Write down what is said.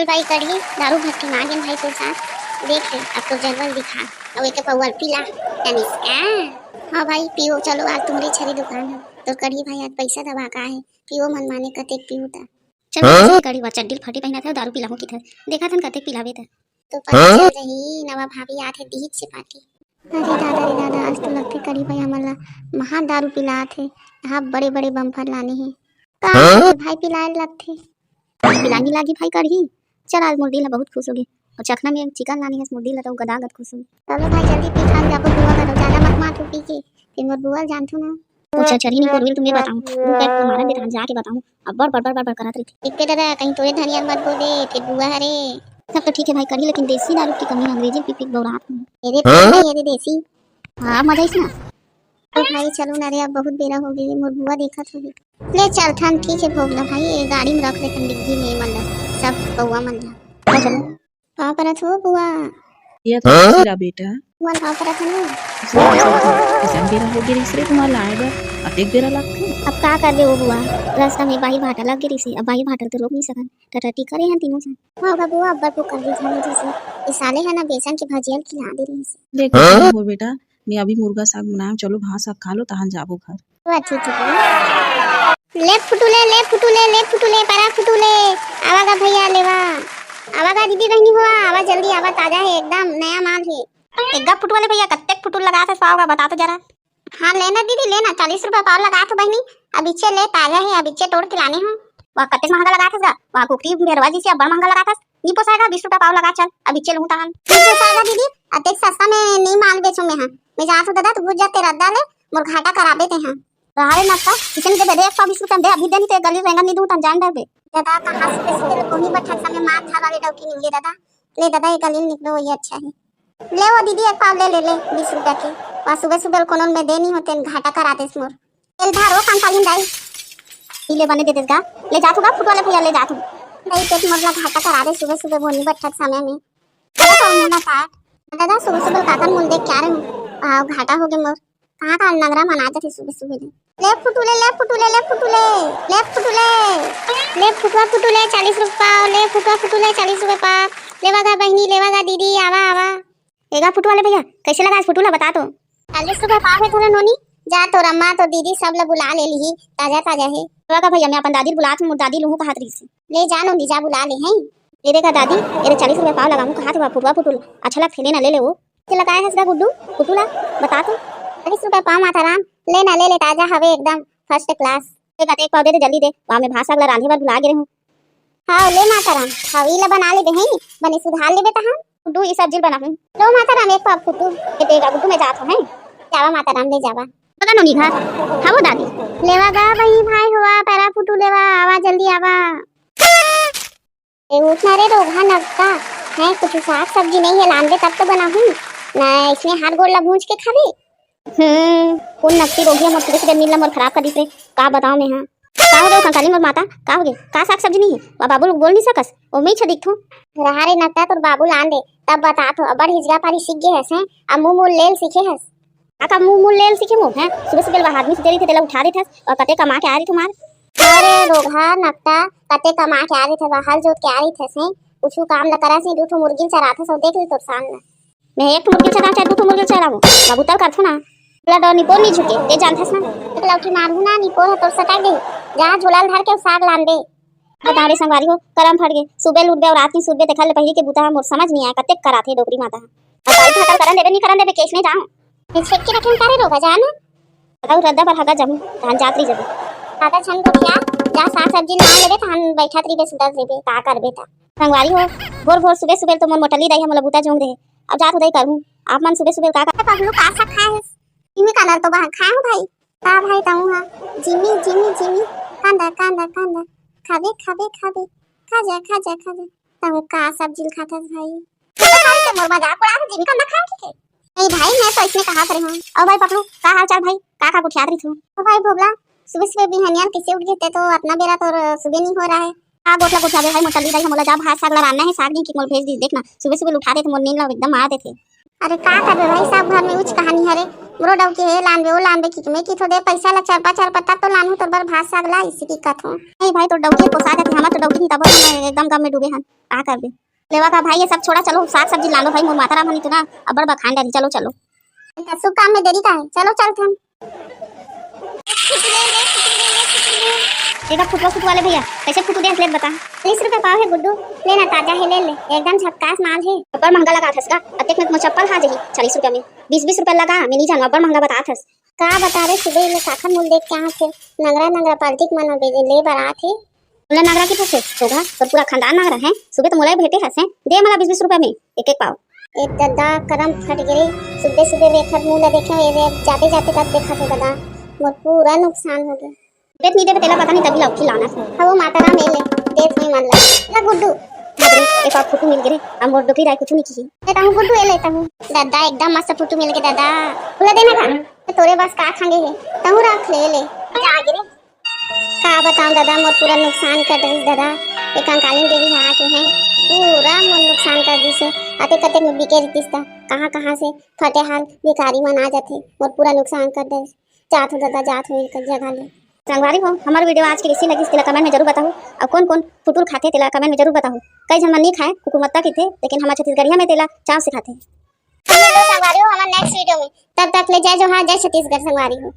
चल भाई कढ़ी दारू भट्टी मांगे भाई तो साथ देख ले अब तो जलवल दिखा और एक पौवल पीला तनिष्का। हाँ भाई पियो चलो आज तुम्हारी छरी दुकान है तो कढ़ी भाई आज पैसा दबा का है पियो मन माने कतेक पियो ता चल कढ़ी वा चड्डी फटी पहना था दारू पिलाहू की था देखा था कतेक पिलावे था तो पता चल रही नवा भाभी आथे दीहित से पार्टी। अरे दादा आज तो लगते कढ़ी भाई हमला महा दारू पिला थे हाँ बड़े बड़े बम्फर लाने हैं भाई पिलाए लगते पिलानी लागी भाई कढ़ी चल आज मुर्दी ला बहुत खुश हो गई और चखना में चिकन लानी है मुर्दी ला तो गदागद खुश हो चलो भाई जल्दी पी खा जाबो बुआ करो ज्यादा मत मार पी के फिर मोर बुआ जानथो ना पूछा चढ़ी नहीं कोरविल तुम्हें बताऊं तुम्हारा दे जाके बताऊं अब बड़ करत रही एक पे दादा कहीं तोरे धनिया मत बोल दे फिर बुआ हरे सब तो ठीक है भाई कढ़ी लेकिन देसी दारू की कमी अंग्रेजी पी बौरात ये देसी हां मजा इसना तो भाई चलो ना रे अब बहुत बेरा हो गई मोर बुआ देखत होगी ले चल थन ठीक है भोगला भाई ये गाड़ी में रख ले थन डिग्गी में मतलब सब बउआ मन ला चलो कहां पर हो बुआ ये तो मेरा बेटा बुआ कहां पर है ना ऐसा बेरा हो गई इसरे तुम्हारा लाएगा अतेक बेरा लगथे अब का कर दे वो बुआ रास्ता में बाही भाटा लग गई सी अब बाही भाटा तो रोक नहीं सकन टटटी करे हैं तीनों से हां बुआ अब को कर दी था जैसे ये साले है ना बेसन की भजियल खिला दे रही है देखो वो बेटा मैं अभी मुर्गा साग बनाया चलो भात साग खा लो तहन जाबो घर ठीक है ले फुटुले परा फुटुले आवागा भैया लेवा आवागा दीदी बहनी हुआ आवा जल्दी आवा ताजा है एकदम नया माल है एक फुटवाले भैया कत्ते फुटुल लगा था पाव का बता तो जरा हाँ लेना दीदी लेना 40 रुपए पाव लगा तो बहनी अब इच्छे ले ताजा है अब इच्छे तोड़ के लाने हैं वहाँ कत्ते महंगा लगा था वहाँ कुकरी भेरवा जी से अब महंगा लगा था नहीं पोसाएगा 20 रुपए पाव लगा चल अब इच्छे लूँ तहन नहीं पोसाएगा दीदी अतेक सस्ता में नहीं माल बेचूं मैं मैं जा तो दादा तो बुझ जाते रद्दा ले मोर घाटा करा देते हैं रहारे नक्का किचन के दे 120 रुपए दे अभी देनी ते गली रेंगा नहीं दूं तन जान दे दादा कहां से कोनी बठा समय मार था वाले डौकी नहीं ले दादा ले दादा ये गली निकलो ये अच्छा है ले वो दीदी एक पाव ले 20 रुपए के वहां सुबह कोनों में देनी होते घाटा कराते मोर तेल धारो कांसालिन दाई ले बने देते का ले जातूगा फुटवाले भैया ले जातू नहीं पेट मोरला घाटा करा दे सुबह बोनी बठा समय में दादा सुबह काका मुंह देख क्या रहे हो घाटा हो गया मोर कहां का नगरा मना जाते सुबह ले फुटुले ले फुटुले ले फुटुले ले फुटुले ले फुटुले 40 रुपए ले फुटुले 40 रुपए पा लेवागा बहनी लेवागा दीदी आवा आवा एगा फुटवाले भैया कैसे लगा फुटुला बता तो 40 रुपए पाव है थोड़ा नोनी जा तो रम्मा तो दीदी सब लोग बुला ले ली ताजा है लेवागा भैया मैं अपन दादी बुला मुर दादी लूं कहात रही से ले जानो दी जा बुला ले हैं ले देगा दादी ये 40 रुपए पाव लगाऊं कहात हुआ फुटवा फुटुल अच्छा लगथे लेना ले ले वो के लगाया है गुड्डू फुटुला बता तो 40 रुपए पाव माता राम लेना ले ताजा हवे एकदम फर्स्ट क्लास एक पाव दे जल्दी दे वहां में भाषा अगला रांधे बर बुला गे रहूं हां ले माता राम हावी ला बना ले बहन बने सुधार ले बेटा हम गुड्डू ये सब्जी बना लो माता राम एक पाव फुटू ये देगा गुड्डू में जात है जावा माता राम ले जावा पता नो निघा हां वो दादी लेवा गा भाई हुआ पैरा फुटू लेवा आवा जल्दी आवा ए उठना रे रोगा नक्का है कुछ साग सब्जी नहीं है लान दे तब तो बनाऊं ना इसमें हाथ गोड़ ला भूंज के खावे कौन नक्की रोगी मोर सुबह नीला मोर खराब कर दिसे का बताओ मैं हां का हो गया कंकाली मोर माता का हो गया का साग सब्जी नहीं है बाबू लोग बोल नहीं सकस ओ मैं छ दिखथो रहारे नक्का तोर बाबू लान दे तब बता तो अबड़ हिजगा पारी सीख गे हस हैं अब मुंह लेल सीखे हस आका मुंह लेल सीखे मो है सुबह आदमी से देरी थे तेला उठा देथस और कते कमा के आ रही तुम्हार अरे रोगा नक्का कते कमा के आ रही थे हल जोत के आ रही थस हैं कुछ काम न करा से दूठो मुर्गी चराथे सो देख ले तोर सामने मैं एक मुर्गी चरा चाहे दूठो मुर्गी चराऊं बाबू तब करथो ना ब्लड और निपोर नहीं झुके ते जानथस ना एक लौटी मारू ना निपोर है तो सटा दे जा झोलाल धर के साग लान दे बताड़े संगवारी हो करम फट गए सुबह लूट गए और रात की सुबह देखा ले पहली के बुता मोर समझ नहीं आया कते कराथे डोकरी माता अब बाई खाता करन देबे नहीं करन देबे केस में जाऊं ये छेक के रखन करे रोगा जाना बताऊ रद्दा पर हगा जाऊं धान जातरी जब दादा छन तो क्या जा साग सब्जी ला लेबे धान बैठा तरी बे सुंदर देबे का करबे ता संगवारी हो भोर सुबह तो मोर मोटली दई हमला बुता जोंग दे अब जात उदय करूं आप मन सुबह का करता पगलू का सा खाए इमी कलर तो बहा खाए हो भाई का भाई ताऊ हां जिमी कांदा खाबे खा जा ताऊ का सब्जी खाता भाई तो मोर मजाक उड़ा जिमी का ना खा के नहीं भाई मैं तो इसमें कहा करे हूं और भाई पकड़ू का हाल चाल भाई का कुछ याद रही थू तो भाई भोगला सुबह बिहानियान कैसे उठ गए तो अपना बेरा तो सुबह नहीं हो रहा है आ गोटला कुछ आवे भाई मोटली दाई हमला जा भात साग लाना है साग नहीं कि मोल भेज दी देखना सुबह उठा दे तो मोर नींद ला एकदम आ देथे अरे का करबे भाई, सब घर में उच कहानी हरे। मोरो डव के हे लानबे ओ लानबे की मैं की थो दे पैसा ला चार पत्ता तो लानू तोर बर भात साग ला इसी की कथो। नहीं भाई तो डव के पोसा जाते, हमार तो डव की तब हम एकदम गम में डूबे हन। का करबे लेवा का भाई, ये सब छोड़ा, चलो साग सब्जी लानो भाई, मोर माता राम हनी तो ना अब्बड़ बखान डाली। चलो चलो शुभ काम में देरी का है, चलो चलते हम। देखा फुटवा वाले भैया कैसे फुटू दे ले बता। 40 रुपए पाव है गुड्डू, लेना ताजा है, ले ले एकदम झक्कास माल है। अब्बड़ महंगा लगा थस का, अतेक में चप्पल खा जही 40 रुपए में 20 रुपए लगा, मैं नहीं जान अब्बड़ महंगा बता थस। का बता रे, सुबह में काखन मूल देख के आ थे, नगरा पलटिक मन बेजे ले बरात है। मोला नगरा की फसे होगा तो पूरा खानदान नगरा है। सुबह तो मोला भेटे हसे, दे मला 20 रुपए में एक पाव। एक दद्दा करम फट गए, सुबह वेखत मुला देखे ये जाते जाते तक देखा थे दादा, मोर पूरा नुकसान हो गया। पेट नहीं दे तेला पता नहीं तभी लौकी लाना है। हां वो माता राम ले देख नहीं मन लगा ना गुड्डू मदरी एक और फोटो मिल गए, हम मोर डोकी राय कुछ नहीं की लेता हूं गुड्डू, लेता हूं दादा एकदम मस्त फोटो मिल गए दादा। खुला देना का तोरे बस का खांगे है तहु रख ले जा गिरे। का बताऊं दादा, मोर पूरा नुकसान कर दे दादा। एक कंकालीन देवी यहाँ के हैं, पूरा मोर नुकसान कर दी से। आते कते में बिके रिश्ता कहां से फटे हाल भिखारी मन आ जाते, मोर पूरा नुकसान कर दे। जात हो दादा, जात हो एक जगह ले। संगवारी हो हमारे वीडियो आज की कैसी लगी तेला कमेंट में जरूर बताओ, और कौन कौन फुटूर खाते तेला कमेंट में जरूर बताओ। कई जन मन नहीं खाए कुकुरमत्ता की थे, लेकिन हमारे छत्तीसगढ़िया में तेला चाव से खाते। संगवारी हो हमारे नेक्स्ट वीडियो में, तब तक ले जय जोहार, जय छत्तीसगढ़ संगवारी हो।